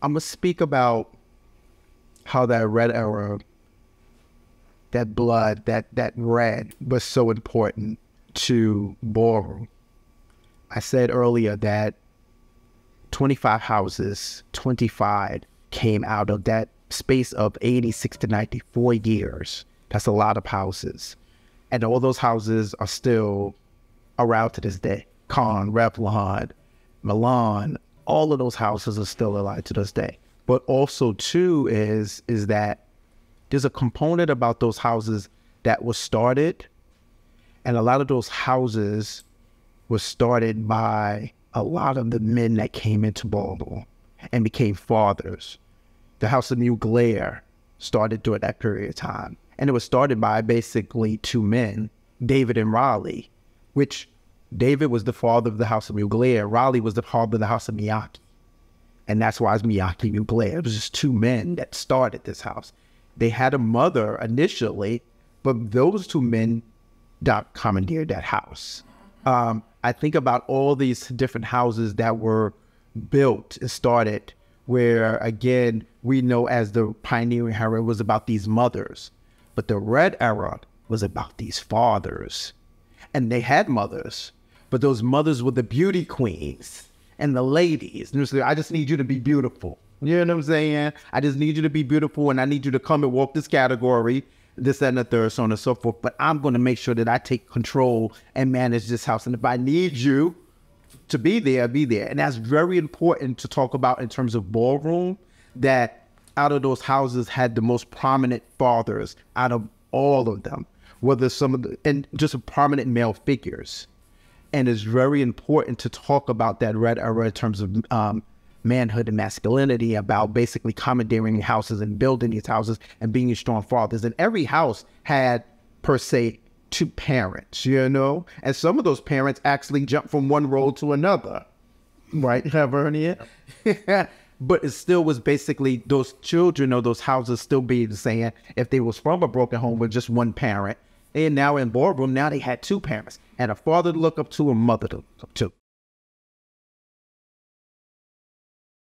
I'm gonna speak about how that red era, that blood, that red was so important to ballroom. I said earlier that 25 houses, 25 came out of that space of 86 to 94 years. That's a lot of houses. And all those houses are still around to this day. Con, Revlon, Milan, all of those houses are still alive to this day. But also too is that there's a component about those houses that was started, and a lot of those houses was started by a lot of the men that came into Baltimore and became fathers. The House of New Glare started during that period of time. And it was started by basically two men, David and Raleigh, which David was the father of the House of New Glare. Raleigh was the father of the House of Miyake. And that's why it's Miyake New Glare. It was just two men that started this house. They had a mother initially, but those two men commandeered that house. I think about all these different houses that were built and started where, again, we know as the pioneering era was about these mothers. But the red era was about these fathers. And they had mothers, but those mothers were the beauty queens and the ladies. And I just need you to be beautiful. You know what I'm saying? I just need you to be beautiful, and I need you to come and walk this category, this, that, and the third, so on and so forth. But I'm going to make sure that I take control and manage this house. And if I need you to be there, be there. And that's very important to talk about in terms of ballroom, that out of those houses had the most prominent fathers out of all of them, whether some of the, and just prominent male figures. And it's very important to talk about that red era in terms of manhood and masculinity, about basically commandeering houses and building these houses and being strong fathers. And every house had, per se, two parents, you know? And some of those parents actually jumped from one role to another, right, Alvernian? But it still was basically those children or those houses still being saying, if they was from a broken home with just one parent, and now in ballroom, now they had two parents, and a father to look up to, a mother to look up to.